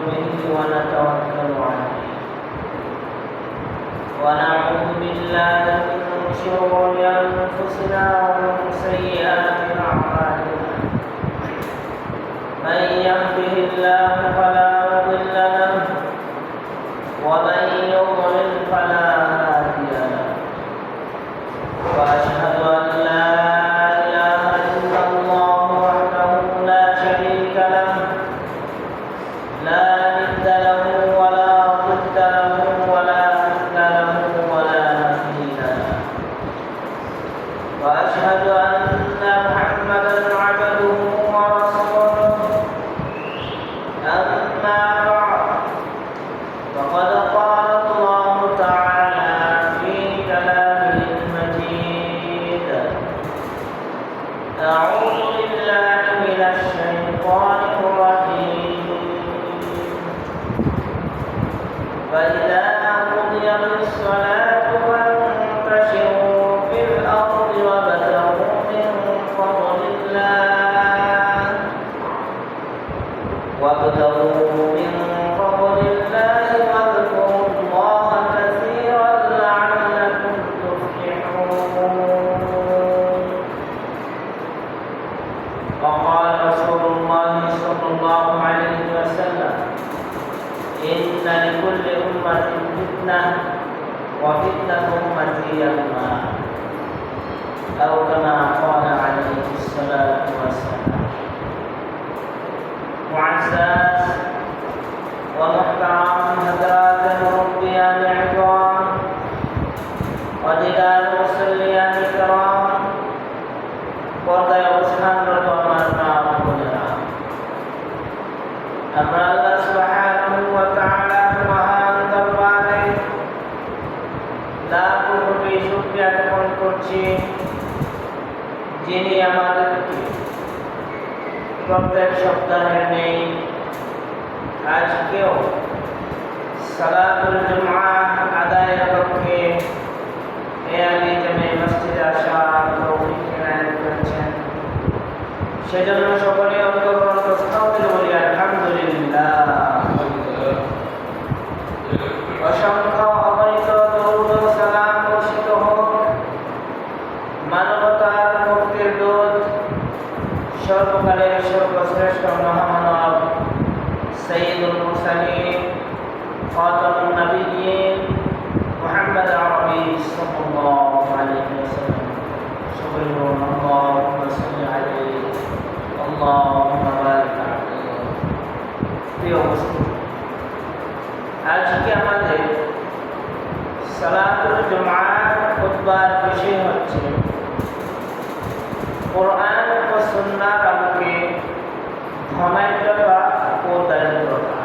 به ونتوكل عليه ونعوذ بالله من شرور أنفسنا ومن سيئات أعمالنا من يهده الله فلا مضل له ومن يضلل فلا هادي له وأشهد أن لا إله إلا الله وحده لا شريك له لا ند له ولا ضد له ولا مثل له ولا مثيل له وأشهد أن محمدا عبده ورسوله أما بعد فقد قال الله تعالى في كلامه المجيد أعوذ بالله من الشيطان الرجيم فإذا قضيت الصلاة فانتشروا في الأرض وابتغوا من فضل الله واذكروا الله كثيرا لعلكم تفلحون. وقال رسول الله صلى الله عليه وسلم إن لكل أمة فتنة وفتنة أمتي الماء أو كما قال عليه الصلاة والسلام. معزز ومحترم حضرات مربيان العظام ودلال মুসল্লিয়ান الكرام পর্দায় অবস্থানরত আমার মা বোনেরা, আমরা আল্লাহ সুবহানাহু ওয়া তাআলার মহান দরবারে লাখো কোটি শুকরিয়া জ্ঞাপন করছি, যিনি আমাদেরকে প্রত্যেক সপ্তাহের নেই আজকেও সালাতুল জুমআহ আদায়ের লক্ষ্যে আলী জামে মসজিদে আসার তৌফিক এনায়েত করেছেন। সেজন্য সকলে অন্তঃকরণ প্রস্তাবদের বলি আলহামদুলিল্লাহ। অসংখ্য অগণিত দরুদ ও সালাম বর্ষিত হোক মানবতার মুক্তির দূত সর্বকালের সর্বশ্রেষ্ঠ মহামানব সৈয়দুল মুরসালিন খাতামুন নবিয়্যিন মুহাম্মদ আরবি সাল্লাল্লাহু আলাইহি ওয়াসাল্লাম। সকলে বলুন আল্লাহুম্মা সাল্লি আলাইহি আল্লাহুম্মা বারিক আলাইহি। প্রিয় উপস্থিতি, আজকে আমাদের সালাতুল জুমআর খুতবার বিষয় হচ্ছে কোরআন ও সুন্নাহর আলোকে ধনাঢ্যতা ও দারিদ্রতা।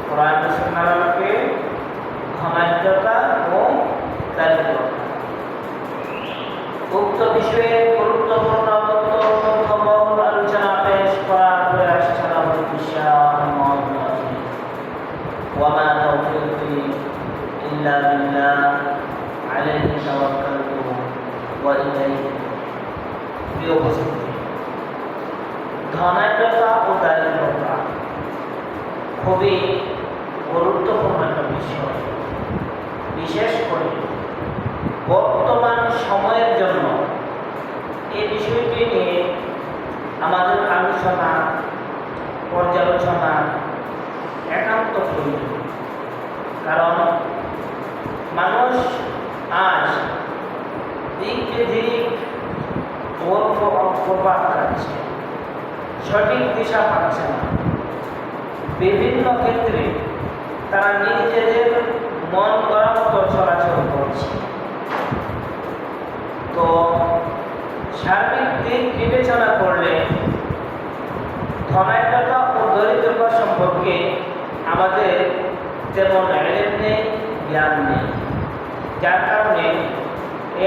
কোরআন ও সুন্নাহর আলোকে ধনাঢ্যতা ও দারিদ্রতা। উক্ত বিষয়ে গুরুত্বপূর্ণ তথ্যবহুল আলোচনা পেশ করার প্রয়াস ছাড়া বিশাল মত আছে। ওয়ামা তাওফীকি ইল্লা বিল্লাহ আলাইহি তাওয়াক্কালতু ওয়া ইলাইহি। প্রিয় উপস্থিতি, ধনাঢ্যতা ও দারিদ্রতা খুবই গুরুত্বপূর্ণ একটা বিষয়। বিশেষ করে বর্তমান সময়ের জন্য এই বিষয়টি নিয়ে আমাদের আলোচনা পর্যালোচনা একান্ত প্রয়োজন। কারণ মানুষ আজ দিক দিক প্রভাব কাটছে, সঠিক দিশা পাচ্ছে না। বিভিন্ন ক্ষেত্রে তারা নিজেদের মন করা মতো চলাচল করছে। তো সার্বিক দিক বিবেচনা করলে ধনাঢ্যতা ও দরিদ্রতা সম্পর্কে আমাদের তেমন ইলম নেই, জ্ঞান নেই, যার কারণে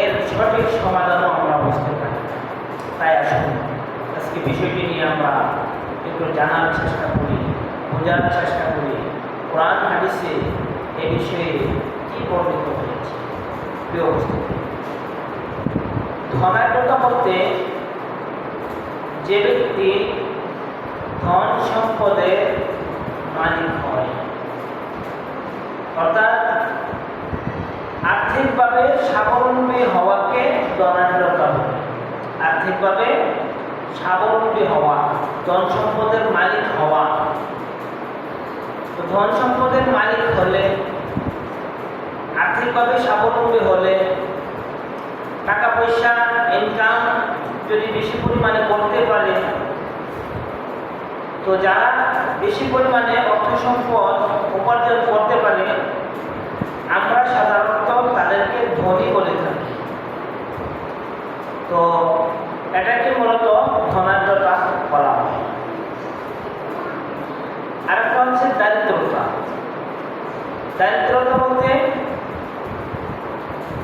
এর সঠিক সমাধানও আমরা বুঝতে পারি। তাই আসুন আজকে বিষয়টি নিয়ে আমরা একটু জানার চেষ্টা করি, বোঝার চেষ্টা করি কোরআন হাদিসে এ বিষয়ে কি বর্ণিত হয়েছে। প্রিয় উপস্থিতি, ধনাঢ্যতা বলতে যে ব্যক্তি ধন সম্পদে মালিক হয়, অর্থাৎ আর্থিকভাবে স্বাবলম্বী হওয়াকে ধনাঢ্যতা বলে। আর্থিকভাবে স্বাবলম্বী হওয়া, ধন সম্পদের মালিক হওয়া। তো ধন সম্পদের মালিক হলে, আর্থিকভাবে স্বাবলম্বী হলে, টাকা পয়সা ইনকাম যদি বেশি পরিমাণে করতে পারে, তো যারা বেশি পরিমাণে অর্থ সম্পদ উপার্জন করতে পারে আমরা সাধারণত তাদেরকে ধনী বলে থাকি। তো এটাকে মূলত ধনাঢ্যতা বলা হয়। আরেকটা হচ্ছে দারিদ্রতা। দারিদ্রতা বলতে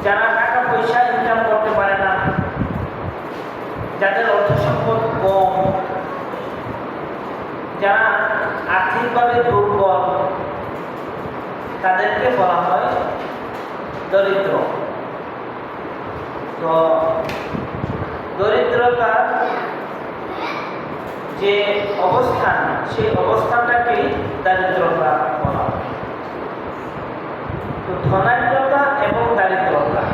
যারা টাকা পয়সা ইনকাম করতে পারে না, যাদের অর্থ সম্পদ কম, যারা আর্থিকভাবে দুর্বল, তাদেরকে বলা হয় দরিদ্র। তো দরিদ্রতার যে অবস্থান, সেই অবস্থানটাকেই দারিদ্রতা বলা হয়। তো ধনাঢ্যতা এবং দারিদ্রতা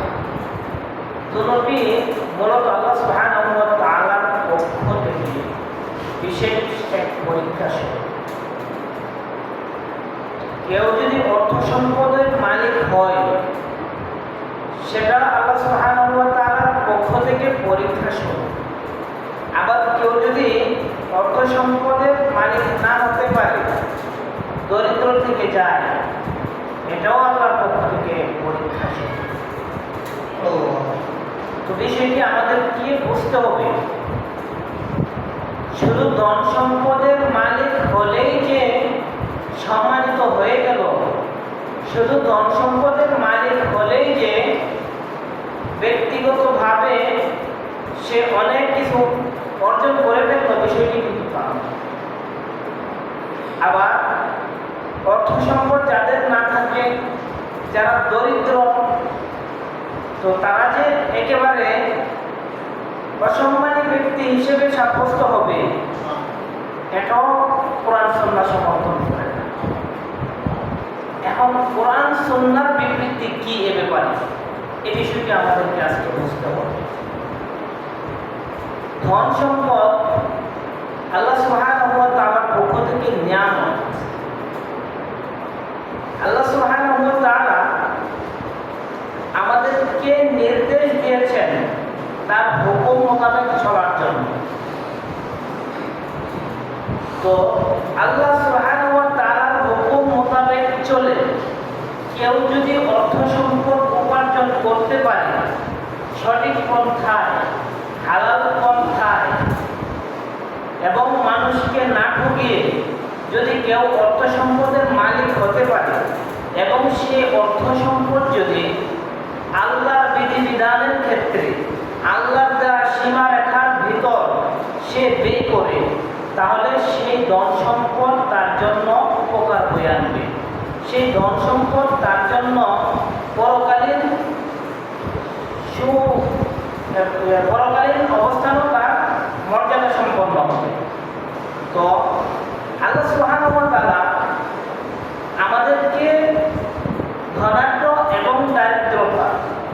দুটোই মূলত আল্লাহ সুবহানাহু ওয়া তাআলার পক্ষ থেকে বিশেষ এক পরীক্ষা স্বরূপ। কেউ যদি অর্থ সম্পদের মালিক হয়, সেটা আল্লাহ সুবহানাহু ওয়া তাআলার পক্ষ থেকে পরীক্ষা স্বরূপ। আবার কেউ যদি অর্থ সম্পদের মালিক না হতে পারে, দরিদ্র থেকে যায়, এটাও আল্লাহর পক্ষ থেকে পরীক্ষা স্বরূপ। তো বিষয়টি আমাদের কি বুঝতে হবে, শুধু ধন সম্পদের মালিক হলেই যে সম্মানিত হয়ে গেল, শুধু ধন সম্পদের মালিক হলেই যে ব্যক্তিগতভাবে সে অনেক কিছু অর্জন করে ফেলল, বিষয়টি কিন্তু তা নয়। আবার অর্থ সম্পদ যাদের না থাকে, যারা দরিদ্র, তো তারা যে একেবারে অসম্মানী ব্যক্তি হিসেবে সাব্যস্ত হবে, এটাও কোরআন সুন্নাহ সমর্থন করে না। এখন কোরআন সুন্নাহর বিবৃতি কি এ ব্যাপারে, এই বিষয়টি আমাদেরকে আজকে বুঝতে হবে। ধন সম্পদ আল্লাহ সুবহানাহু ওয়া তাআলার পক্ষ থেকে নিয়ামত। আল্লাহ সুবহানাহু ওয়া তাআলা আমাদেরকে নির্দেশ দিয়েছেন তার হুকুম মোতাবেক চলার জন্য। তো আল্লাহ সুবহানাহু ওয়া তাআলার হুকুম মোতাবেক চলে কেউ যদি অর্থ সম্পদ উপার্জন করতে পারে সঠিক পন্থায়, হালাল পন্থায়, এবং মানুষকে না ঠকিয়ে যদি কেউ অর্থ সম্পদের মালিক হতে পারে, এবং সে অর্থ সম্পদ যদি আল্লাহর বিধিবিধানের ক্ষেত্রে আল্লাহর দেওয়া সীমারেখার ভিতর সে ব্যয় করে, তাহলে সেই ধন সম্পদ তার জন্য উপকার হয়ে আনবে। সেই ধন সম্পদ তার জন্য পরকালীন অবস্থানও তার মর্যাদা সম্পন্ন হবে। তো আল্লাহ সুবহানাহু ওয়া তাআলা আমাদেরকে ধনাঢ্য এবং দারিদ্রতা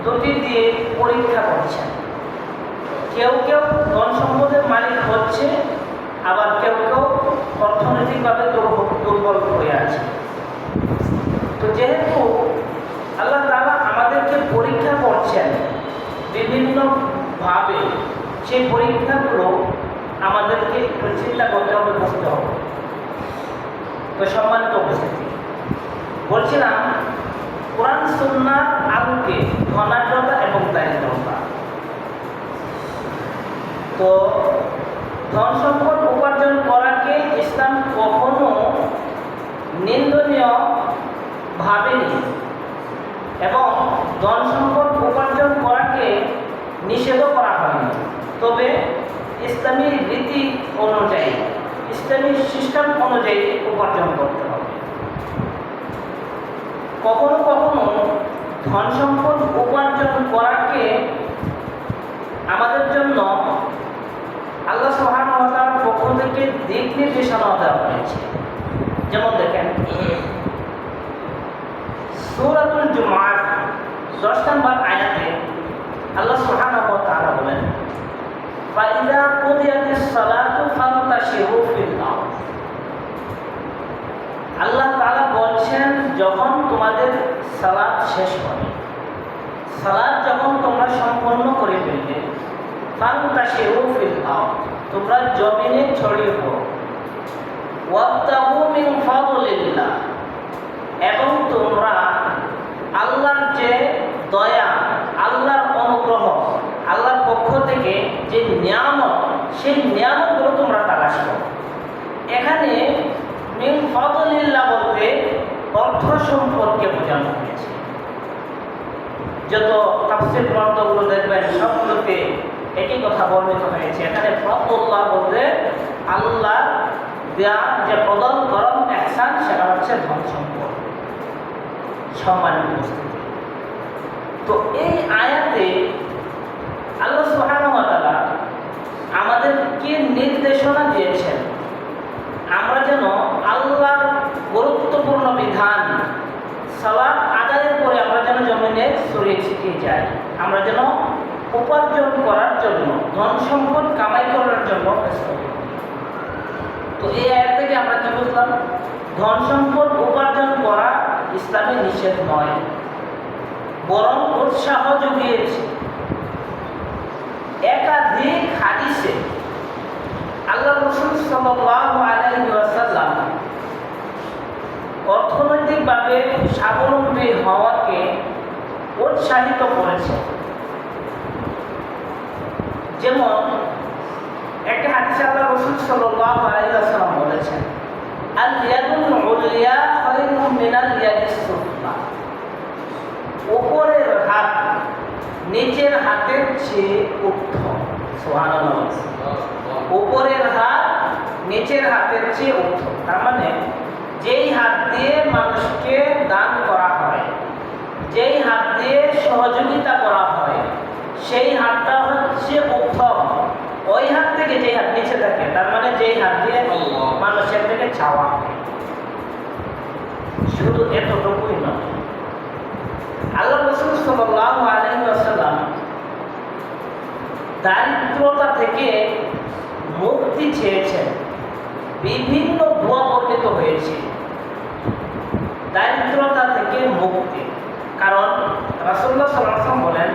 দুটি দিয়ে পরীক্ষা করছেন। কেউ কেউ ধন সম্পদের মালিক হচ্ছে, আবার কেউ কেউ অর্থনৈতিকভাবে দুর্বল হয়ে আছে। তো যেহেতু আল্লাহ তাআলা আমাদেরকে পরীক্ষা করছেন বিভিন্নভাবে, সেই পরীক্ষাগুলো আমাদেরকে একটু চিন্তা করতে হবে, বুঝতে হবে। তো সম্মানিত উপস্থিতি, বলছিলাম কোরআন সুন্নাহর আলোকে ধনাঢ্যতা এবং দারিদ্রতা। তো ধন সম্পদ উপার্জন করাকে ইসলাম কখনো নিন্দনীয় ভাবেনি, এবং ধন সম্পদ উপার্জন করাকে নিষেধও করা হয়নি। তবে ইসলামী রীতি অনুযায়ী, ইসলামী সিস্টেম অনুযায়ী উপার্জন করতে হবে। কখনো কখনো ধন সম্পদ উপার্জন করাকে আমাদের জন্য আল্লাহ সুবহানাহু ওয়া তাআলার পক্ষ থেকে দিক নির্দেশনা দেওয়া হয়েছে। যেমন দেখেন সূরাতুল জুমআহ 10 নম্বর আয়াতে আল্লাহ সুবহানাহু ওয়া তাআলা বলেন ফাইযা কুদিয়াতিস সালাতু ফান্তাশিরু ফিল আরদ। আল্লাহ তাআলা বলছেন যখন তোমাদের সালাত শেষ হবে, সালাত যখন তোমরা সম্পন্ন করে ফেলবে, ফান্তাশিরু ফিল আরদ, তোমরা জমিনে ছড়িয়ে পড়ো, ওয়াবতাগু মিন ফাদলিল্লাহ, এবং তোমরা আল্লাহর যে দয়া, আল্লাহর অনুগ্রহ, আল্লাহর পক্ষ থেকে যে নিয়ামত, সেই নিয়ামতগুলো তোমরা তালাশ করো। এখানে মিন ফাদলিল্লাহ বলতে অর্থ সম্পর্কে বোঝানো হয়েছে। যত তাফসীর গ্রন্থগুলো দেখবেন সবগুলোতে একই কথা বর্ণিত হয়েছে। এখানে ফাদলুল্লাহ বলতে আল্লাহ দেয়া যে প্রদান করণ ihsan, সেটা হচ্ছে ধন সম্পদ, সম্মানিত উপস্থিতি। তো এই আয়াতে আল্লাহ সুবহানাহু ওয়া তাআলা আমাদেরকে নির্দেশনা দিয়েছেন আমরা যেন আল্লাহর গুরুত্বপূর্ণ বিধান সালাত আদায়ের পরে আমরা যেন জমিনে ছড়িয়ে ছিটিয়ে যাই, আমরা যেন উপার্জন করার জন্য, ধন সম্পদ কামাই করার জন্য ব্যস্ত হই। তো এই আয়াত থেকে আমরা কি বুঝলাম? ধন সম্পদ উপার্জন করা ইসলামে নিষেধ নয়, বরং উৎসাহ জুগিয়েছে। একাধিক হাদিসে আল্লাহ রাসূল সাল্লাল্লাহু আলাইহি ওয়াসাল্লাম অর্থনৈতিকভাবে স্বাবলম্বী হওয়াকে উৎসাহিত করেছেন। যেমন একটা হাদিসে আল্লাহ রাসূল সাল্লাল্লাহু আলাইহি ওয়াসাল্লাম বলেছেন, আল ইয়াদুল উলিয়া খায়রুম মিনাল ইয়াদিস সুফলা, উপরের হাত নিচের হাতের চেয়ে উত্তম। সুবহানাল্লাহ। উপরের হাত নিচের হাতের চেয়ে উত্তম, তার মানে যেই হাত দিয়ে মানুষকে দান করা হয়, যেই হাত দিয়ে সহযোগিতা করা হয়, সেই হাতটা হচ্ছে উত্তম। ওই হাত থেকে যেই হাত নিচে থাকে, তার মানে যেই হাত দিয়ে মানুষের থেকে চাওয়া হয়। শুধু এতটুকুই নয়, আল্লাহ রাসূল সাল্লাল্লাহু আলাইহি ওয়াসাল্লাম দারিদ্রতা থেকে মুক্তি চেয়েছেন। বিভিন্ন দোয়া বর্ণিত হয়েছে দারিদ্রতা থেকে মুক্তি। কারণ রাসূলুল্লাহ সাল্লাল্লাহু আলাইহি ওয়াসাল্লাম বলেন,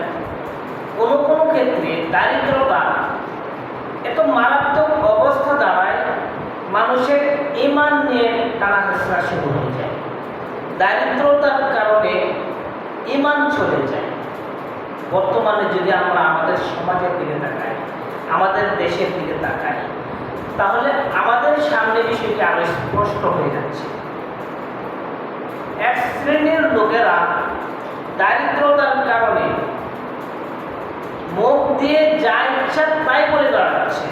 কোনো কোনো ক্ষেত্রে দারিদ্রতা এত মারাত্মক অবস্থা দাঁড়ায় মানুষের ঈমান নিয়ে টানাহেঁচড়া শুরু হয়ে যায়। দারিদ্রতার কারণে ঈমান চলে যায়। বর্তমানে যদি আমরা আমাদের সমাজের দিকে তাকাই, আমাদের দেশের দিকে তাকাই, তাহলে আমাদের সামনে বিষয়টি আরো স্পষ্ট হয়ে যাচ্ছে। এক শ্রেণীর লোকেরা দারিদ্রতার কারণে মুখ দিয়ে যা ইচ্ছা তাই বলে বেড়াচ্ছে,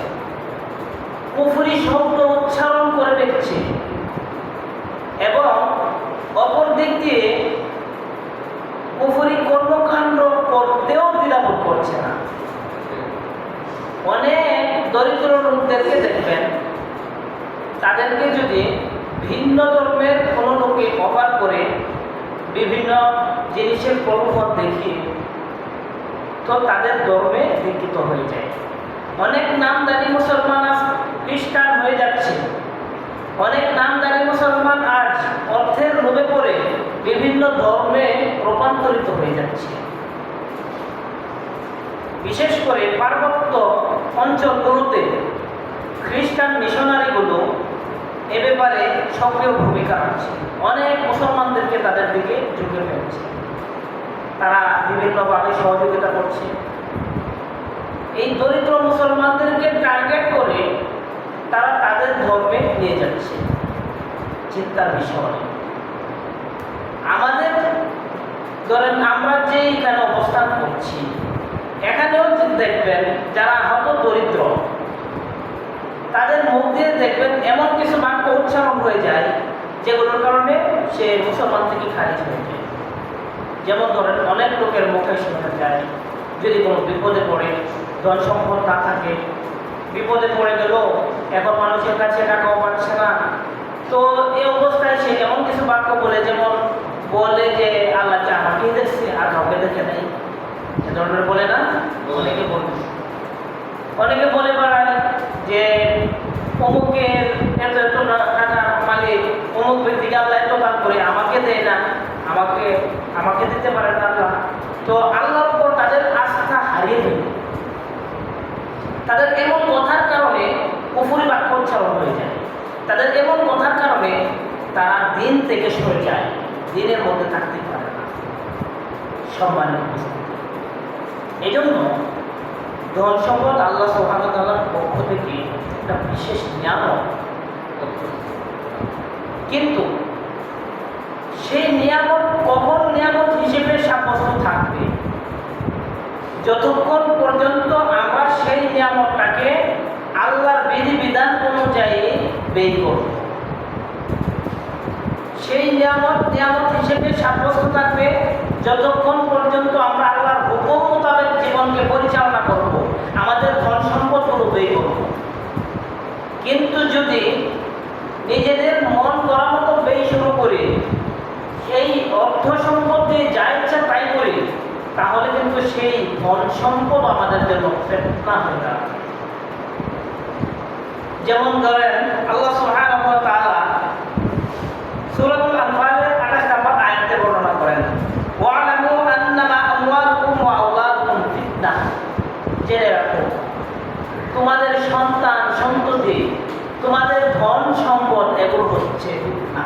কুফরি শব্দ উচ্চারণ করে দিচ্ছে, এবং অপর দিক দিয়ে কুফরি কর্মকাণ্ড করতেও দ্বিধাবোধ করছে না। অনেক দরিদ্র লোকদেরকে দেখবেন, তাদেরকে যদি ভিন্ন ধর্মের কোনো লোকে অফার করে বিভিন্ন জিনিসের প্রলোভন দেখিয়ে, তো তাদের ধর্মে দীক্ষিত হয়ে যায়। অনেক নামদারি মুসলমান আজ খ্রিস্টান হয়ে যাচ্ছে, অনেক নামদারি মুসলমান আজ অর্থের লোভে পড়ে বিভিন্ন ধর্মে রূপান্তরিত হয়ে যাচ্ছে। বিশেষ করে পার্বত্য অঞ্চলগুলোতে খ্রিস্টান মিশনারিগুলো এ ব্যাপারে সক্রিয় ভূমিকা আছে। অনেক মুসলমানদেরকে তাদের দিকে ঝুঁকে ফেলছে, তারা বিভিন্নভাবে সহযোগিতা করছে। এই দরিদ্র মুসলমানদেরকে টার্গেট করে তারা তাদের ধর্মে নিয়ে যাচ্ছে। চিন্তার বিষয়। আমাদের ধরেন আমরা যে এখানে অবস্থান করছি, এখানেও দেখবেন যারা হত দরিদ্র, তাদের মুখ দিয়ে দেখবেন এমন কিছু বাক্য উচ্চারণ হয়ে যায় যেগুলোর কারণে সে মুসলমান থেকে খারিজ হয়ে যায়। যেমন ধরেন অনেক লোকের মুখে শোনা যায়, যদি কোনো বিপদে পড়ে, ধন সম্পদ না থাকে, বিপদে পড়ে গেল, এখন মানুষের কাছে টাকাও পাচ্ছে না, তো এই অবস্থা আমাকে আমাকে দিতে পারেন আল্লাহ। তো আল্লাহর উপর তাদের আস্থা হারিয়ে ফেলে, তাদের এমন কথার কারণে কুফরি বাক্য উচ্চারণ হয়ে যায়, তাদের এমন কথার কারণে তারা দিন থেকে সরে যায়, দিনের মধ্যে থাকতে পারে না। সম্মানের উপস্থিতি, এই জন্য ধন সম্পদ আল্লাহ সুবহানাহু ওয়া তাআলার পক্ষ থেকে একটা বিশেষ নিয়ামত, কিন্তু সেই নিয়ামত কখন নিয়ামত হিসেবে সাব্যস্ত থাকবে? যতক্ষণ পর্যন্ত আমরা সেই নিয়ামতটাকে আল্লাহর বিধিবিধান অনুযায়ী ব্যয় করব, সেই নিয়ামত হিসেবে সাব্যস্ত থাকবে যতক্ষণ পর্যন্ত আমরা আল্লাহর হুকুম মোতাবেক জীবনকে পরিচালনা করব, আমাদের ধন সম্পদগুলো ব্যয় করব। কিন্তু যদি নিজেদের মন করা মতো ব্যয় শুরু করি, সেই অর্থ সম্পদ দিয়ে যা ইচ্ছা তাই করি, তাহলে কিন্তু সেই ধন সম্পদ আমাদের জন্য ফিতনা হয়ে দাঁড়াবে। যেমন ধরেন আল্লাহ সুবহানাহু ওয়া তাআলা সূরাতুল আনফালের 28 নম্বর আয়াতে বর্ণনা করেন, ওয়া'লামু আন্নামা আমওয়ালুকুম ওয়া আওলাদুকুম ফিতনাহ, জেনে রাখো তোমাদের সন্তান সন্ততি, তোমাদের ধন সম্পদ এগুলো হচ্ছে ফিতনা।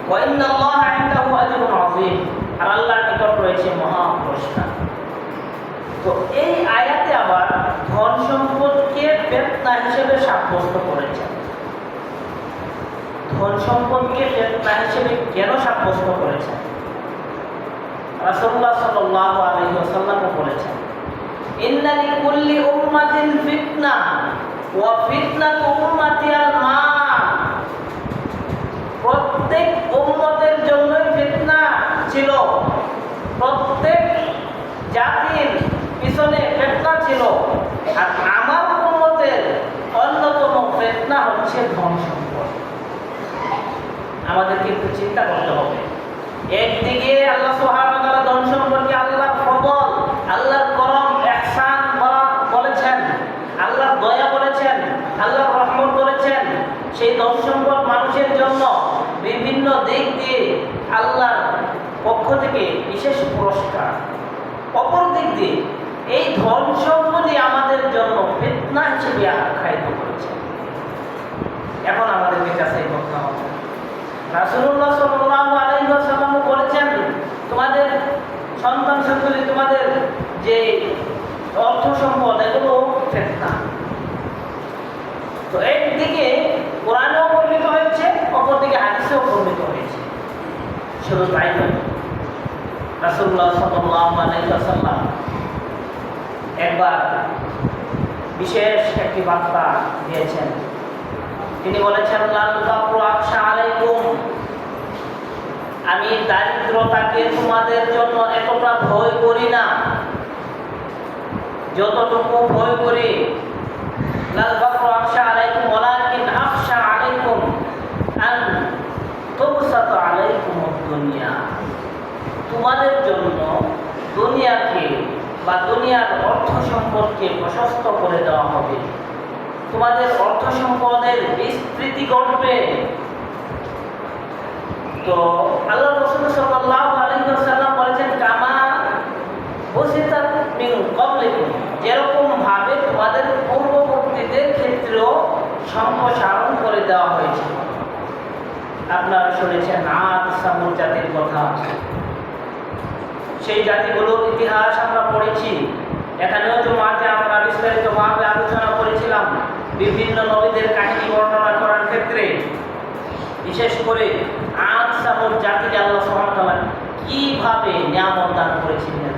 ওয়া ইন্নাল্লাহা ইনদাহু আজরুন আযীম, আর আল্লাহর নিকট রয়েছে মহা পুরস্কার। তো এই আয়াতে আবার ধন সম্পদকে ফিতনা হিসেবে সাব্যস্ত করেছে। ধন সম্পদকে ফিতনা হিসেবে কেন সাব্যস্ত করেছেন? রাসূলুল্লাহ সাল্লাল্লাহু আলাইহি ওয়াসাল্লাম বলেছেন, ইন্না লিকুল্লি উম্মাতিন ফিতনা ওয়া ফিতনাতু উম্মাতি আল মাল। প্রত্যেক উম্মতের জন্যই ফিতনা ছিল, প্রত্যেক জাতির পিছনে ফিতনা ছিল, আর আমার উম্মতের অন্যতম ফিতনা হচ্ছে ধন সম্পদ। আমাদেরকে একটু চিন্তা করতে হবে। একদিকে আল্লাহ সুবহানাহু ওয়া তাআলা ধন সম্পদকে আল্লাহর ফজল, আল্লাহর করম, ইহসান বলেছেন, আল্লাহর দয়া বলেছেন, আল্লাহর রহমত বলেছেন। সেই ধন সম্পদ মানুষের জন্য বিভিন্ন দিক দিয়ে আল্লাহর পক্ষ থেকে বিশেষ পুরস্কার। অপর দিক দিয়ে এই ধন সম্পদই আমাদের জন্য ফিতনা হিসেবে আখ্যায়িত করেছে। এখন আমাদেরকে যাচাই করতে হবে। রাসূলুল্লাহ সাল্লাল্লাহু আলাইহি ওয়াসাল্লাম বলেছেন, তোমাদের সন্তান সন্ততি, তোমাদের যে অর্থ সম্পদ এগুলো ফিতনা। তো একদিকে কোরআনেও বর্ণিত হয়েছে, অপরদিকে হাদিসেও বর্ণিত হয়েছে। শুধু তাই নয়, রাসূলুল্লাহ সাল্লাল্লাহু আলাইহি ওয়াসাল্লাম একবার বিশেষ একটি বার্তা দিয়েছেন। তিনি বলেছেন, লাল ফাকরু আখশা আলাইকুম, আমি দারিদ্রতাকে তোমাদের জন্য এতটা ভয় করি না যতটুকু ভয় করি। লাল ফাকরু আখশা আলাইকুম ওয়ালাকিন আখশা আলাইকুম আন তুবসাতু আলাইকুম দুনিয়া। তোমাদের জন্য দুনিয়াকে বা দুনিয়ার অর্থ সম্পদকে প্রশস্ত করে দেওয়া হবে, তোমাদের অর্থ সম্পদের বিস্তৃতি ঘটবে। তো আল্লাহ রাসূল সাল্লাল্লাহু আলাইহি ওয়াসাল্লাম বলেছেন, কামা বুসিতাত মিন ক্বাবলিকুম, যেরকম ভাবে তোমাদের পূর্ববর্তীদের ক্ষেত্রেও সম্প্রসারণ করে দেওয়া হয়েছে। আপনারা শুনেছেন আদ সামুদ জাতির কথা, সেই জাতিগুলোর ইতিহাস আমরা পড়েছি। এখানেও জুমাতে আমরা বিস্তারিতভাবে আলোচনা করেছিলাম বিভিন্ন নবীদের কাহিনী বর্ণনা করার ক্ষেত্রে। বিশেষ করে আদ সামুদ জাতিকে আল্লাহ সুবহানাহু ওয়া তাআলা কিভাবে নিয়ামত দান করেছিলেন,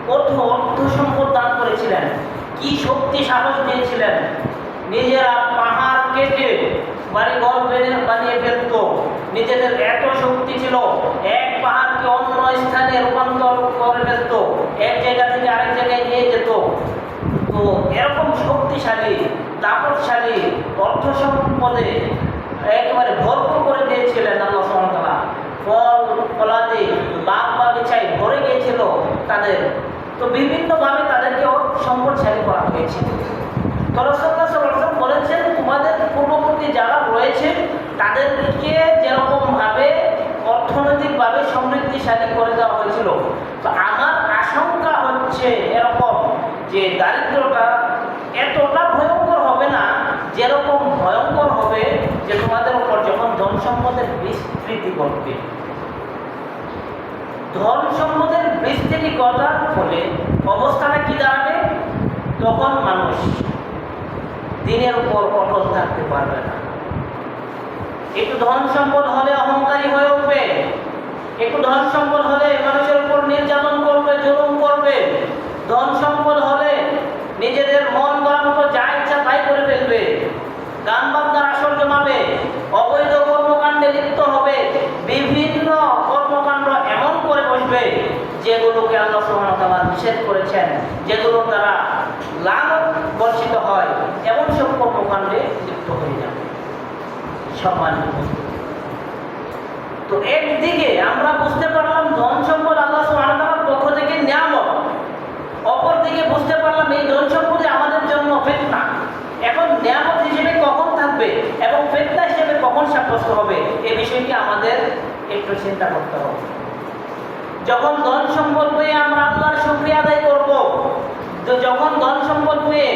কত অর্থ সম্পদ দান করেছিলেন, কি শক্তি সাহস দিয়েছিলেন। নিজেরা পাহাড় কেটে বাড়িঘর বানিয়ে ফেলত, নিজেদের এত শক্তি ছিল, এক পাহাড়কে অন্য স্থানে রূপান্তর করে ফেলত, এক জায়গা থেকে আরেক জায়গায় নিয়ে যেত। তো এরকম শক্তিশালী, তাপতশালী, অর্থ সম্পদে একেবারে ভরপুর করে দিয়েছিলেন আল্লাহ সুবহানাহু ওয়া তাআলা। ফল ফলাদি বাগ বাগিচায় ভরে গিয়েছিল তাদের। তো বিভিন্নভাবে তাদেরকে সম্পদশালী করা হয়েছিল। তো রাসূলুল্লাহ সাল্লাল্লাহু আলাইহি ওয়াসাল্লাম বলেছেন, তোমাদের পূর্ববর্তী যারা রয়েছে তাদেরকে যেরকমভাবে অর্থনৈতিকভাবে সমৃদ্ধ হচ্ছিল। তো আমার আশঙ্কা হচ্ছে এরকম যে দারিদ্রতা এতটা ভয়ঙ্কর হবে না, যেরকম ভয়ঙ্কর হবে যে তোমাদের উপর যখন ধন সম্পদের বিস্তৃতি ঘটবে। ধন সম্পদের বিস্তৃতি ঘটার ফলে অবস্থাটা কি দাঁড়াবে? তখন মানুষ দিনের উপর অটল থাকতে পারবে না। একটু ধন সম্পদ হলে অহংকারী হয়ে উঠবে, একটু ধন সম্পদ হলে মানুষের উপর নির্যাতন করবে, জুলুম করবে। ধন সম্পদ হলে নিজেদের মন গড়া মতো যা ইচ্ছা তাই করে ফেলবে, গান বাজনার আসর জমাবে, অবৈধ কর্মকাণ্ডে লিপ্ত হবে, বিভিন্ন কর্মকাণ্ড এমন করে বসবে যেগুলোকে আল্লাহ সুবহানাহু ওয়া তাআলা নিষেধ করেছেন, যেগুলো দ্বারা লানত বর্ষিত হয়, এমন সব কর্মকাণ্ডে লিপ্ত হয়ে যাবে। সম্মানিত, তো একদিকে আমরা বুঝতে পারলাম ধন সম্পদ আল্লাহ সুবহানাহু ওয়া তাআলার পক্ষ থেকে নিয়ামত, অপরদিকে বুঝতে পারলাম এই ধন সম্পদে আমাদের জন্য ফিতনা। এখন নিয়ামত হিসেবে কখন থাকবে এবং ফিতনা হিসেবে কখন সাব্যস্ত হবে, এই বিষয়টি আমাদের একটু চিন্তা করতে হবে। যখন ধন সম্পদ পেয়ে আমরা আল্লাহর শুকরিয়া আদায় করব, তো যখন ধন সম্পদ পেয়ে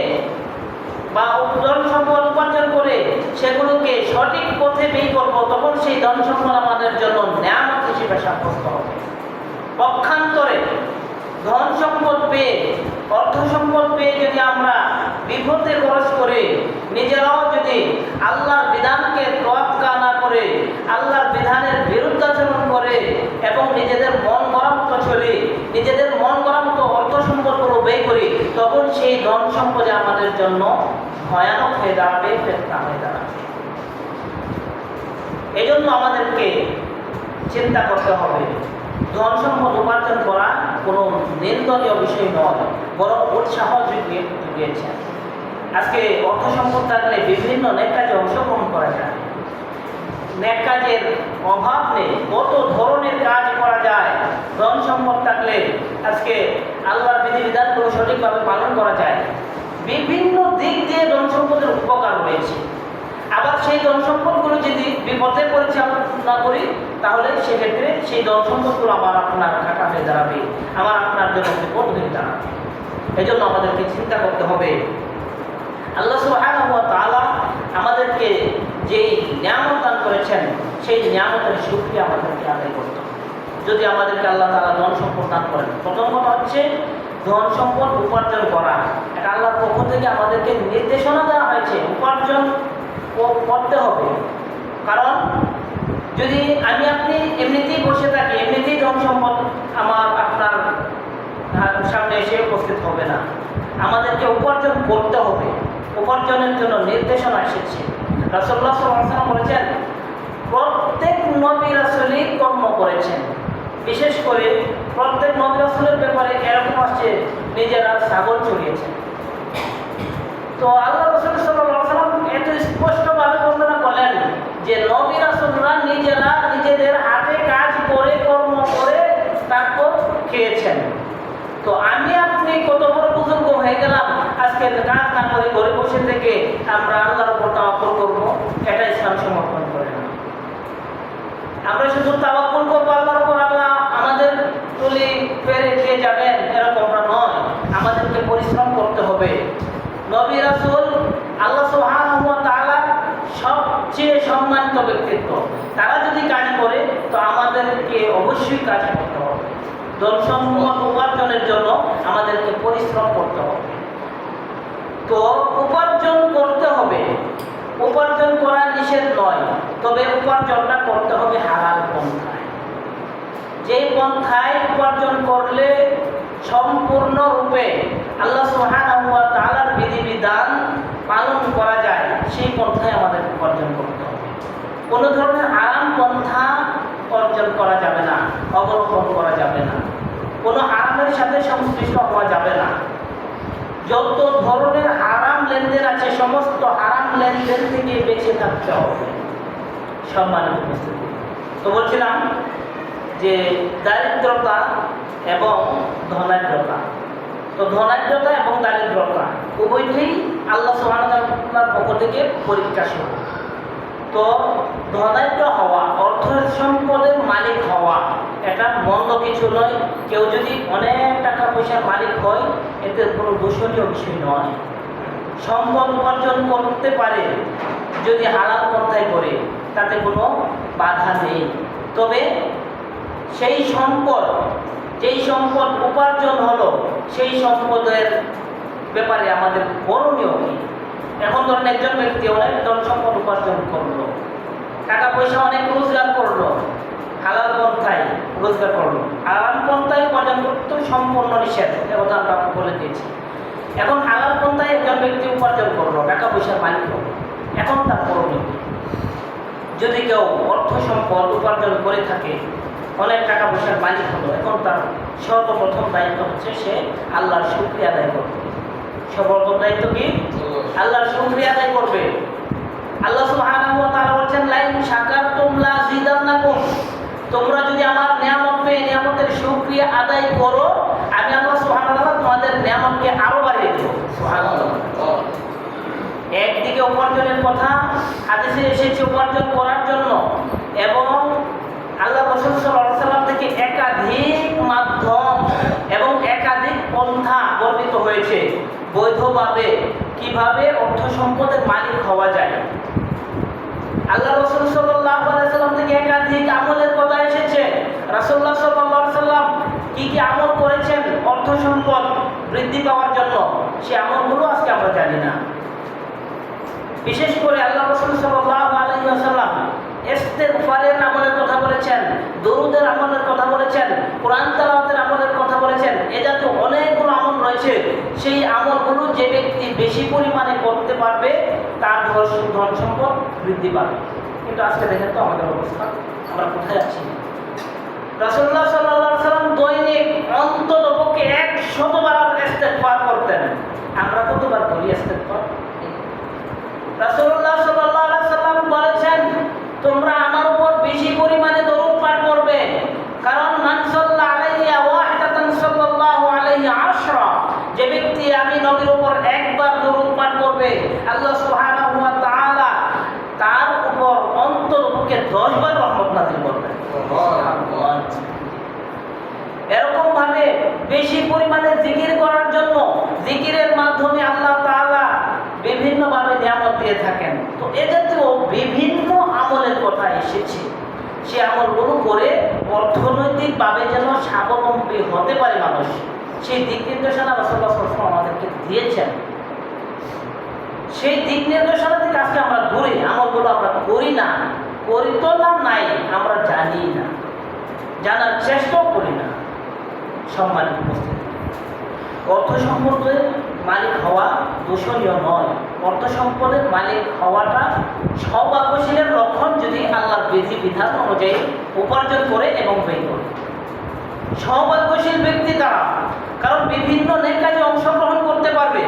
বা ধন সম্পদ উপার্জন করে সেগুলোকে সঠিক পথে ব্যয় করব, তখন সেই ধন সম্পদ আমাদের জন্য নিয়ামত হিসেবে সাব্যস্ত হবে। পক্ষান্তরে ধন সম্পদ পেয়ে, অর্থ সম্পদ পেয়ে যদি আমরা বিপদে খরচ করে, নিজেরাও যদি আল্লাহর বিধানকে তোয়াক্কা না করে, আল্লাহর বিধানের বিরুদ্ধাচরণ করে এবং নিজেদের মন গড়া মতো চলি, নিজেদের মন গড়া মতো অর্থ সম্পদগুলো ব্যয় করি, তখন সেই ধন সম্পদে আমাদের জন্য ভয়ানক হয়ে দাঁড়াবে, ফিতনা হয়ে দাঁড়াবে। এই জন্য আমাদেরকে চিন্তা করতে হবে, ধন সম্পদ উপার্জন করা কোনো নিন্দনীয় বিষয় নয়, বরং উৎসাহ জুগিয়েছেন। আজকে অর্থ সম্পদ থাকলে বিভিন্ন নেক কাজে অংশগ্রহণ করা যায়। নেক কাজের অভাব নেই, কত ধরনের কাজ করা যায়। ধন সম্পদ থাকলে আজকে আল্লাহর বিধিবিধানগুলো সঠিকভাবে পালন করা যায়। বিভিন্ন দিক দিয়ে ধন সম্পদের উপকার রয়েছে। আবার সেই ধন সম্পদগুলো যদি বিপদে পরিচালনা করি, তাহলে সেক্ষেত্রে সেই ধন সম্পদগুলো আমার আপনার ঘাটা হয়ে দাঁড়াবে, আমার আপনার জন্য বিপদ হয়ে দাঁড়াবে। এই জন্য আমাদেরকে চিন্তা করতে হবে, আল্লাহ সুবহানাহু ওয়া তাআলা আমাদেরকে যেই নিয়ামত দান করেছেন, সেই নিয়ামতের শুকরিয়া আমাদেরকে আদায় করতে হবে। যদি আমাদেরকে আল্লাহ তাআলা ধন সম্পদ দান করেন, প্রথম কথা হচ্ছে ধন সম্পদ উপার্জন করা। এটা আল্লাহর পক্ষ থেকে আমাদেরকে নির্দেশনা দেওয়া হয়েছে, উপার্জন করতে হবে। কারণ যদি আমি আপনি এমনিতেই বসে থাকি, এমনিতেই ধন সম্পদ আমার আপনার সামনে এসে উপস্থিত হবে না, আমাদেরকে উপার্জন করতে হবে। উপার্জনের জন্য নির্দেশনা এসেছে। রাসূলুল্লাহ সাল্লাল্লাহু আলাইহি ওয়াসাল্লাম বলেছেন, প্রত্যেক নবী রাসূলই কর্ম করেছেন। বিশেষ করে প্রত্যেক নবী রাসূলের ব্যাপারে এরকম আসছে নিজেরা ছাগল চড়িয়েছেন। তো আল্লাহ রাসূল সাল্লাল্লাহু আলাইহি ওয়াসাল্লাম এত স্পষ্টভাবে বর্ণনা করলেন যে নবী রাসূলরা নিজেরা নিজেদের হাতে কাজ করে, কর্ম করে তারপর খেয়েছেন। তো আমি আপনি কত বড় বুজুর্গ হয়ে গেলাম, আজকে কাজ না করে ঘরে বসে থেকে আমরা আল্লাহর উপর তাওয়াক্কুল করবো, এটা ইসলাম সমর্থন করে না। আমরা শুধু তাওয়াক্কুল করবো আল্লাহর উপর, আল্লাহ আমাদের তুলি পেরে দিয়ে যাবেন, এরকমটা নয়। আমাদেরকে পরিশ্রম করতে হবে। নবী রাসূল আল্লাহ সুবহানাহু ওয়া তাআলা সবচেয়ে সম্মানিত ব্যক্তিত্ব, তারা যদি কাজ করে তো আমাদেরকে অবশ্যই কাজ করতে হবে। ধন সম্পদ উপার্জনের জন্য আমাদেরকে পরিশ্রম করতে হবে। তো উপার্জন করতে হবে, উপার্জন করা নিষেধ নয়, তবে উপার্জনটা করতে হবে হালাল পন্থায়। যেই পন্থায় উপার্জন করলে সম্পূর্ণরূপে আল্লাহ সুবহানাহু ওয়া তাআলার বিধিবিধান পালন করা যায়, সেই পন্থায় আমাদের উপার্জন করতে হবে। কোনো ধরনের হারাম পন্থা অর্জন করা যাবে না, অবলম্বন করা যাবে না, কোনো হারামের সাথে সংশ্লিষ্ট হওয়া যাবে না। যত ধরনের হারাম লেনদেন আছে, সমস্ত হারাম লেনদেন থেকে বেঁচে থাকতে হবে। সম্মানিত উপস্থিতি, তো বলছিলাম যে দারিদ্রতা এবং ধনাঢ্যতা, তো ধনাঢ্যতা এবং দারিদ্রতা উভয়টাই আল্লাহ সুবহানাহু ওয়া তাআলার পক্ষ থেকে পরীক্ষা স্বরূপ। তো ধনাঢ্য হওয়া, অর্থ সম্পদের মালিক হওয়া, এটা মন্দ কিছু নয়। কেউ যদি অনেক টাকা পয়সার মালিক হয়, এতে কোনো দূষণীয় বিষয় নয়। সম্পদ উপার্জন করতে পারে যদি হালাল পন্থায় করে, তাতে কোনো বাধা নেই। তবে সেই সম্পদ, যেই সম্পদ উপার্জন হলো, সেই সম্পদের ব্যাপারে আমাদের করণীয় কি? এখন ধরেন একজন ব্যক্তি অনেক ধন সম্পদ উপার্জন করলো, টাকা পয়সা অনেক রোজগার করলো, হালাল পন্থায় রোজগার করলো। হালাল পন্থায় উপার্জন করতে সম্পূর্ণ নিষেধ, কথা আমরা বলে দিয়েছি। এখন হালাল পন্থায় একজন ব্যক্তি উপার্জন করলো, টাকা পয়সার মালিক হলো, এখন তার করণীয় কি? যদি কেউ অর্থ সম্পদ উপার্জন করে থাকে, অনেক টাকা পয়সার মালিক হলো, এখন তার সর্বপ্রথম দায়িত্ব হচ্ছে সে আল্লাহর শুকরিয়া আদায় করবে। সর্বপ্রথম দায়িত্ব কি? আল্লাহর শুকরিয়া আদায় করবে। আল্লাহ সুবহানাহু ওয়া তাআলা বলেন, লাইন শাকারতুম লা যিদান্নাকুম, তোমরা যদি আমার নিয়ামত পেয়ে নিয়ামতের শুকরিয়া আদায় করো, আমি আল্লাহ সুবহানাহু ওয়া তাআলা তোমাদের নিয়ামতকে আরো বাড়িয়ে দেব। সুবহানাল্লাহ। একদিকে উপার্জনের কথা হাদিসে এসেছে উপার্জন করার জন্য, এবং আল্লাহ রাসূল সাল্লাল্লাহু আলাইহি ওয়াসাল্লাম থেকে একাধিক মাধ্যম এবং একাধিক পন্থা বর্ণিত হয়েছে বৈধভাবে কিভাবে অর্থ সম্পদের মালিক হওয়া যায়। আল্লাহ রাসূল সাল্লাল্লাহু আলাইহি ওয়াসাল্লাম থেকে একাধিক আমলের কথা এসেছে। রাসূলুল্লাহ সাল্লাল্লাহু আলাইহি ওয়াসাল্লাম কি কি আমল করেছেন অর্থ সম্পদ বৃদ্ধি পাওয়ার জন্য, সেই আমলগুলো আজকে আমরা জানি না। বিশেষ করে আল্লাহ রাসূল সাল্লাল্লাহু আলাইহি ওয়াসাল্লাম ইস্তিগফারের আমলের কথা বলেছেন, দরুদের আমলের কথা বলেছেন, কোরআন তেলাওয়াতের আমলের কথা বলেছেন। এ জাতীয় অনেকগুলো আমল রয়েছে। সেই আমলগুলো যে ব্যক্তি বেশি পরিমাণে করতে পারবে, তার ধন সম্পদ বৃদ্ধি পাবে। কিন্তু আজকে দেখেন তো আমাদের অবস্থা, আমরা কোথায় আছি? রাসূলুল্লাহ সাল্লাল্লাহু আলাইহি ওয়াসাল্লাম দৈনিক অন্ততপক্ষে 100 বার ইস্তিগফার করতেন। আমরা কতবার করি ইস্তিগফার? রাসূলুল্লাহ সাল্লাল্লাহু আলাইহি ওয়াসাল্লাম বলেছেন, তোমরা আমার উপর বেশি পরিমাণে দরুদ পাঠ করবে, কারণ মান সাল্লা আলাইয়া ওয়াহিদাতান সাল্লাল্লাহু আলাইহি আশরা, যে ব্যক্তি আমি নবীর উপর একবার দরুদ পাঠ করবে, আল্লাহ সুবহানাহু ওয়া তাআলা তার উপর অন্ততপক্ষে 10 বার রহমত নাযিল করবেন। সুবহানাল্লাহ। এরকম ভাবে বেশি পরিমাণে জিকির করার জন্য জিকিরের মাধ্যমে আল্লাহ তাআলা বিভিন্নভাবে নিয়ামত দিয়ে থাকেন। তো এ জাতীয় বিভিন্ন আমলের কথা এসেছে। সে আমলগুলো করে অর্থনৈতিকভাবে যেন স্বাবলম্বী হতে পারে মানুষ, সেই দিক নির্দেশনা রাসূলুল্লাহ সাল্লাল্লাহু আলাইহি ওয়াসাল্লাম আমাদেরকে দিয়েছেন। সেই দিক নির্দেশনা থেকে আজকে আমরা দূরে, আমলগুলো আমরা করি না, করি তো না নাই, আমরা জানি না, জানার চেষ্টাও করি না। সম্মানিত উপস্থিতি, অর্থ সম্পদের মালিক হওয়া দূষণীয় নয়। অর্থ সম্পদের মালিক হওয়াটা সৌভাগ্যশীলের লক্ষণ, যদি আল্লাহর বিধি বিধান অনুযায়ী উপার্জন করে এবং ব্যয় করে। সৌভাগ্যশীল ব্যক্তি তারা, কারণ বিভিন্ন নেক কাজে অংশগ্রহণ করতে পারবে।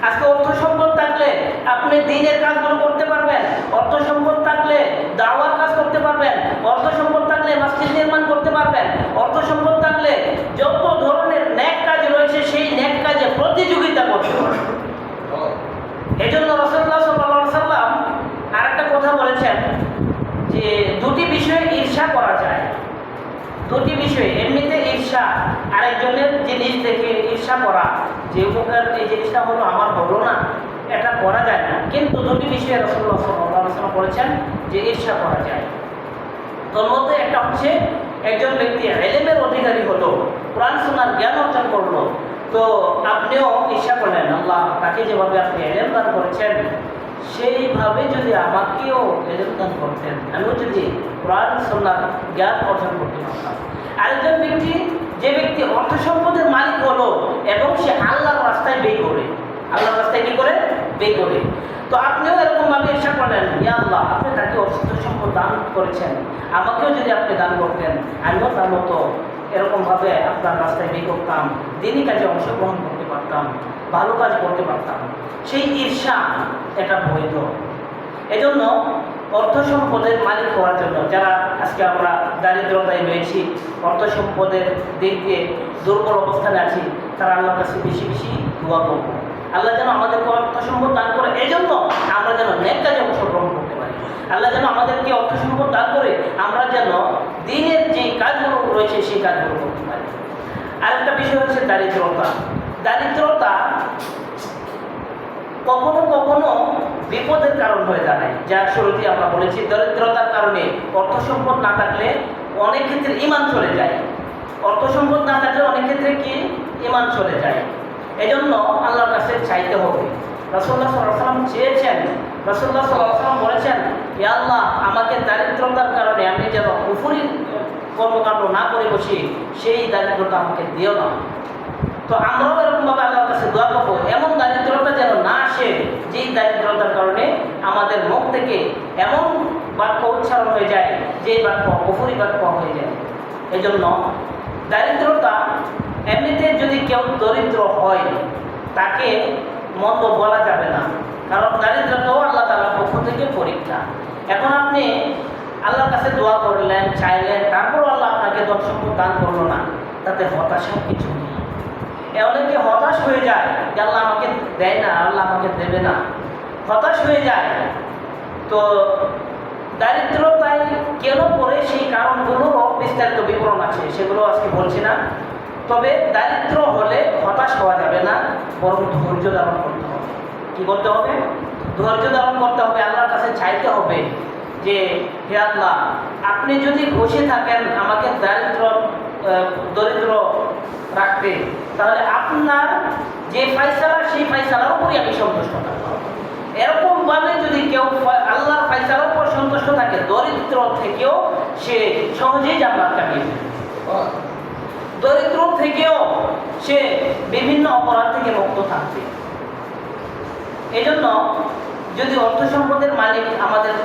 আজকে অর্থ সম্পদ থাকলে আপনি দিনের কাজগুলো করতে পারবেন, অর্থ সম্পদ থাকলে দাওয়ার কাজ করতে পারবেন, অর্থ সম্পদ থাকলে মসজিদ নির্মাণ করতে পারবেন, অর্থ সম্পদ থাকলে যত ধরনের নেক কাজ রয়েছে সেই নেক কাজে প্রতিযোগিতা করতে পারবেন। এই জন্য রাসূলুল্লাহ সাল্লাল্লাহু আলাইহি ওয়াসাল্লাম আরেকটা কথা বলেছেন যে দুটি বিষয়ে ঈর্ষা করা যায়। দুটি বিষয়, এমনিতে ঈর্ষা, আরেকজনের জিনিস দেখে ঈর্ষা করা, যে উপকার এই জিনিসটা হলো আমার হলো না, এটা করা যায় না। কিন্তু দুটি বিষয়ে রাসূলুল্লাহ সাল্লাল্লাহু আলাইহি ওয়াসাল্লাম বলেছেন যে ঈর্ষা করা যায়। তোর মধ্যে একটা হচ্ছে একজন ব্যক্তি ইলমের অধিকারী হলো, কোরআন সুন্নাহর জ্ঞান অর্জন করলো, তো আপনিও ঈর্ষা করলেন, আল্লাহ তাকে যেভাবে আপনি ইলম দান করেছেন সেইভাবে যদি আমাকেও ইলম দান করতেন, আমিও যদি কোরআন সুন্নাহর জ্ঞান অর্জন করতে পারতাম। আরেকজন ব্যক্তি, যে ব্যক্তি অর্থ সম্পদের মালিক হলো এবং সে আল্লাহর রাস্তায় ব্যয় করে, আল্লাহর রাস্তায় কি করে? ব্যয় করে। তো আপনিও এরকমভাবে ঈর্ষা করলেন, ইয়া আল্লাহ আপনি তাকে অর্থ সম্পদ দান করেছেন, আমাকেও যদি আপনি দান করতেন, আমিও তার মতো এরকমভাবে আপনার রাস্তায় ব্যয় করতাম, দিনই কাজে অংশগ্রহণ করতে পারতাম, ভালো কাজ করতে পারতাম। সেই ঈর্ষা এটা বৈধ। এজন্য অর্থ সম্পদের মালিক হওয়ার জন্য যারা আজকে আমরা দারিদ্রতায় রয়েছি, অর্থ সম্পদের দিক দিয়ে দুর্বল অবস্থানে আছি, তারা আল্লাহর কাছে বেশি বেশি দোয়া করব, আল্লাহ যেন আমাদেরকে অর্থ সম্পদ দান করে, এজন্য আমরা যেন নেক কাজে অংশগ্রহণ করতে পারি। আল্লাহ যেন আমাদেরকে অর্থ সম্পদ দান করে আমরা যেন দিনের যে কাজগুলো রয়েছে সেই কাজগুলো করতে পারি। আরেকটা বিষয় হচ্ছে দারিদ্রতা। দারিদ্রতা কখনো কখনো বিপদের কারণ হয়ে দাঁড়ায়, যা শুরুতে আমরা বলেছি। দরিদ্রতার কারণে অর্থ সম্পদ না থাকলে অনেক ক্ষেত্রে ঈমান চলে যায়। অর্থ সম্পদ না থাকলে অনেক ক্ষেত্রে কি ঈমান চলে যায়। এজন্য আল্লাহর কাছে চাইতে হবে। রাসূলুল্লাহ সাল্লাল্লাহু আলাইহি ওয়াসাল্লাম চেয়েছেন, রাসূলুল্লাহ সাল্লাল্লাহু আলাইহি ওয়াসাল্লাম বলেছেন, ইয়া আল্লাহ, আমাকে দারিদ্রতার কারণে আমি যেন কুফরি কর্মকাণ্ড না করে বসি, সেই দারিদ্রতা আমাকে দিও না। তো আমরাও এরকমভাবে আল্লাহর কাছে দোয়া করবো, এমন দারিদ্রতা যেন না আসে যেই দারিদ্রতার কারণে আমাদের মুখ থেকে এমন বাক্য উচ্চারণ হয়ে যায় যে বাক্য কুফরি বাক্য হয়ে যায়। এজন্য দারিদ্রতা, এমনিতে যদি কেউ দরিদ্র হয় তাকে মন্দ বলা যাবে না, কারণ দারিদ্রতাও আল্লাহ তাআলার পক্ষ থেকে পরীক্ষা। এখন আপনি আল্লাহর কাছে দোয়া করলেন, চাইলেন, তারপরও আল্লাহ আপনাকে ধন সম্পদ দান করলো না, তাতে হতাশার কিছু নেই। অনেকে হতাশ হয়ে যায় যে আল্লাহ আমাকে দেয় না, আল্লাহ আমাকে দেবে না, হতাশ হয়ে যায়। তো দারিদ্রতায় কেন পড়ে সেই কারণগুলোরও বিস্তারিত বিবরণ আছে, সেগুলো আজকে বলছি না। তবে দারিদ্র হলে হতাশ হওয়া যাবে না, বরং ধৈর্য ধারণ করতে হবে। কি করতে হবে? ধৈর্য ধারণ করতে হবে, আল্লাহর কাছে চাইতে হবে যে হে আল্লাহ, আপনি যদি খুশি থাকেন আমাকে দরিদ্র রাখতে, তাহলে আপনার যে ফায়সালা সেই ফায়সালার উপরই আমি সন্তুষ্ট থাকবো। এরকমভাবে যদি কেউ আল্লাহর ফায়সালার উপর সন্তুষ্ট থাকে, দরিদ্র থেকেও সে সহজেই জান্নাত কাটিয়ে নেবে। দরিদ্র থেকেও সে বিভিন্ন অপরাধ থেকে মুক্ত থাকবে। এজন্য যদি অর্থ সম্পদের মালিক আমাদের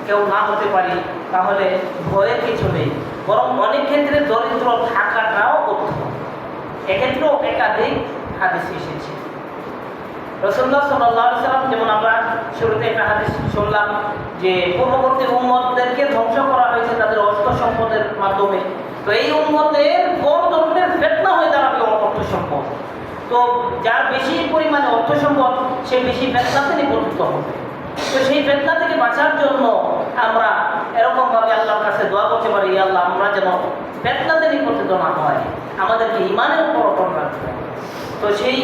কেউ না হতে পারি, তাহলে ভয়ের কিছু নেই, বরং অনেক ক্ষেত্রে দরিদ্র থাকাটাও উত্তম। এক্ষেত্রেও একাধিক হাদিস এসেছে। রাসূলুল্লাহ সাল্লাল্লাহু আলাইহি ওয়াসাল্লাম, যেমন আমরা শুরুতে একটা হাদিস শুনলাম যে পূর্ববর্তী উম্মতদেরকে ধ্বংস করা হয়েছে তাদের অর্থ সম্পদের মাধ্যমে। তো এই উম্মতের বড় ধরনের ফিতনা হয়ে দাঁড়াবে অর্থ সম্পদ। তো যার বেশি পরিমাণে অর্থ সম্পদ, সে বেশি ফিতনাতে নিপতিত হবে। তো সেই ফিতনা থেকে বাঁচার জন্য আমরা এরকমভাবে আল্লাহর কাছে দোয়া করতে পারি, ইয়া আল্লাহ, আমরা যেন ফিতনাতে নিপতিত না হয়, আমাদেরকে ঈমানের উপর অটল রাখতে হবে। তো সেই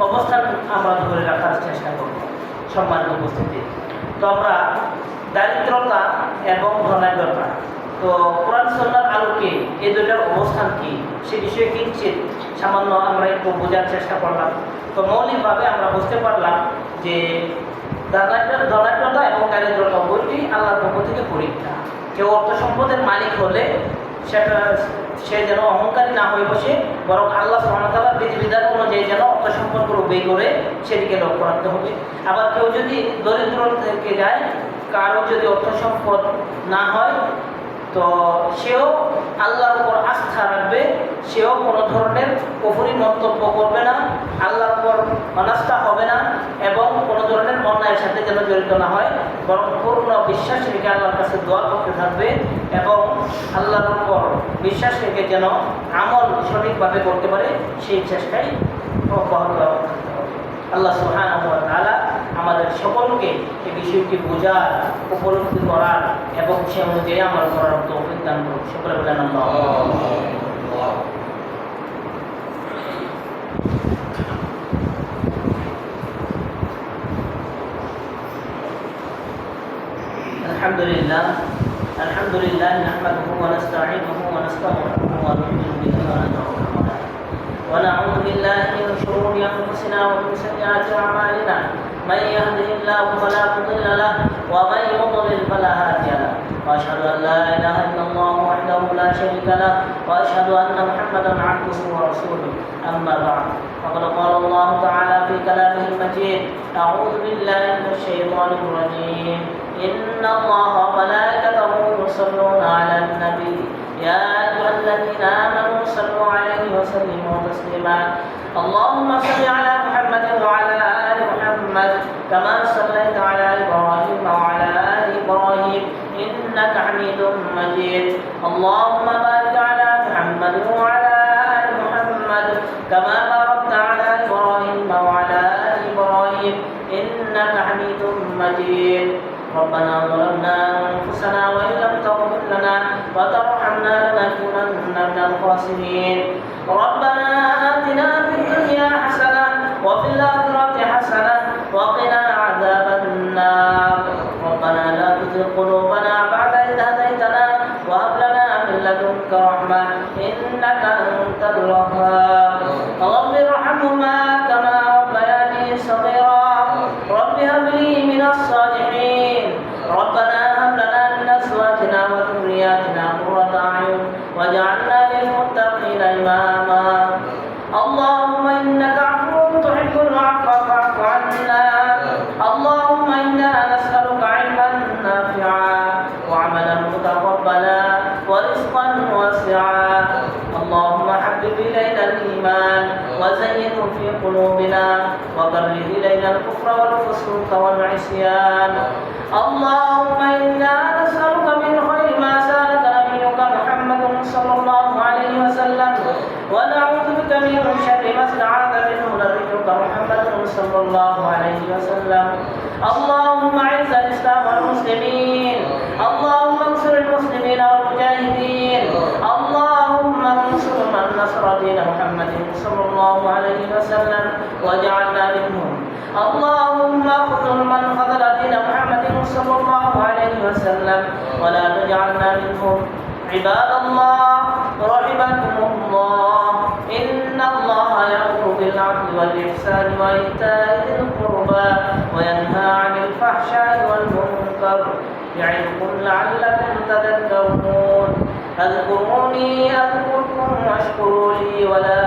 অবস্থান আমরা ধরে রাখার চেষ্টা করব। সম্মানিত উপস্থিতি, তো আমরা দারিদ্রতা এবং ধনাঢ্যতা, তো কোরআন সুন্নাহর আলোকে এই দুটার অবস্থান কি সে বিষয়ে কিঞ্চিত সামান্য আমরা একটু বোঝার চেষ্টা করলাম। তো মৌলিকভাবে আমরা বুঝতে পারলাম যে ধনাঢ্যতা এবং দারিদ্রতা উভয়টি আল্লাহর পক্ষ থেকে পরীক্ষা। কেউ অর্থ সম্পদের মালিক হলে সে যেন অহংকারী না হয়ে বসে, বরং আল্লাহ সুবহানাহু ওয়া তাআলার বিধিবিধান অনুযায়ী যেন অর্থ সম্পদগুলো ব্যয় করে সেদিকে লক্ষ্য রাখতে হবে। আবার কেউ যদি দরিদ্র থেকে যায়, কারো যদি অর্থ সম্পদ না হয়, তো সেও আল্লাহর উপর আস্থা রাখবে, সেও কোনো ধরনের কুফরি মন্তব্য করবে না, আল্লাহর উপর অনাস্থা হবে না, এবং কোনো ধরনের অন্যায়ের সাথে যেন জড়িত না হয়, বরং পূর্ণ বিশ্বাস রেখে আল্লাহর কাছে দোয়া করতে থাকবে এবং আল্লাহর উপর বিশ্বাস রেখে যেন আমল সঠিকভাবে করতে পারে সেই চেষ্টাই অব্যাহত থাকতে হবে। আল্লাহ সুবহানাহু ওয়া তাআলা আমাদের সকলকে এই বিষয়টি বোঝার, উপলব্ধি করার এবং সে অনুযায়ী আমল করার তৌফিক দান করুন। সকলে বলেন আল্লাহ। আলহামদুলিল্লাহ আলহামদুলিল্লাহ নাহমাদুহু ওয়া নাস্তাঈনুহু ওয়া নাস্তাগফিরুহু ওয়া নু'মিনু বিহি ওয়া নাতাওয়াক্কালু আলাইহি ওয়া না'উযু বিল্লাহি মিন শুরুরি আনফুসিনা ওয়া মিন sayyi'ati a'malina من يهده الله فلا مضل له ومن يضلل فلا هادي له واشهد ان لا اله الا الله وحده لا شريك له واشهد ان محمدا عبده ورسوله اما بعد فقد قال الله تعالى في كلامه المجيد اعوذ بالله من الشيطان الرجيم ان الله وملائكته يصلون على النبي يا ايها الذين امنوا صلوا عليه وسلموا تسليما اللهم صل على محمد وعلى ال محمد كما صليت على ابراهيم وعلى ال ابراهيم انك حميد مجيد اللهم بارك على محمد وعلى ال محمد كما باركت على ابراهيم وعلى ال ابراهيم انك حميد مجيد ربنا ظلمنا انفسنا وان لم تغفر لنا وترحمنا لنكونن من الخاسرين. ربنا آتنا في الدنيا حسنة وفي الآخرة حسنة وقنا عذاب النار. ربنا لا تزغ قلوبنا بعد إذ هديتنا وهب لنا من لدنك رحمة إنك أنت الوهاب. رب ارحمهما كما ربياني صغيرا. رب هب لي من الصالحين. ربنا هب لنا من أزواجنا وذرياتنا قرة أعين واجعلنا للمتقين إماما. اللهم إنك عفو تحب العفو فاعف عنا. اللهم إنا نسألك علما نافعا وعملا متقبلا ورزقا واسعا. اللهم حبب إلينا الإيمان وزينه في قلوبنا وكره إلينا الكفر والفسوق والعصيان. اللهم إنا نسألك من خير ما سألك نبيك محمد صلى الله عليه وسلم ونعوذ بك من شر ما استعاذ منه نبيك محمد صلى الله عليه وسلم. اللهم أعز الإسلام والمسلمين. اللهم انصر المسلمين والمجاهدين. اللهم انصر من نصر دين محمد صلى الله عليه وسلم واجعلنا منهم. اللهم اخذل من خذل دين محمد صلى الله عليه وسلم ولا تجعلنا منهم. عباد الله رحمكم الله إن الله يأمر بالعدل والإحسان وإيتاء ذي القربى وينهى عن الفحشاء والمنكر يعظكم لعلكم تذكرون. اذكروني أذكركم واشكروا لي ولا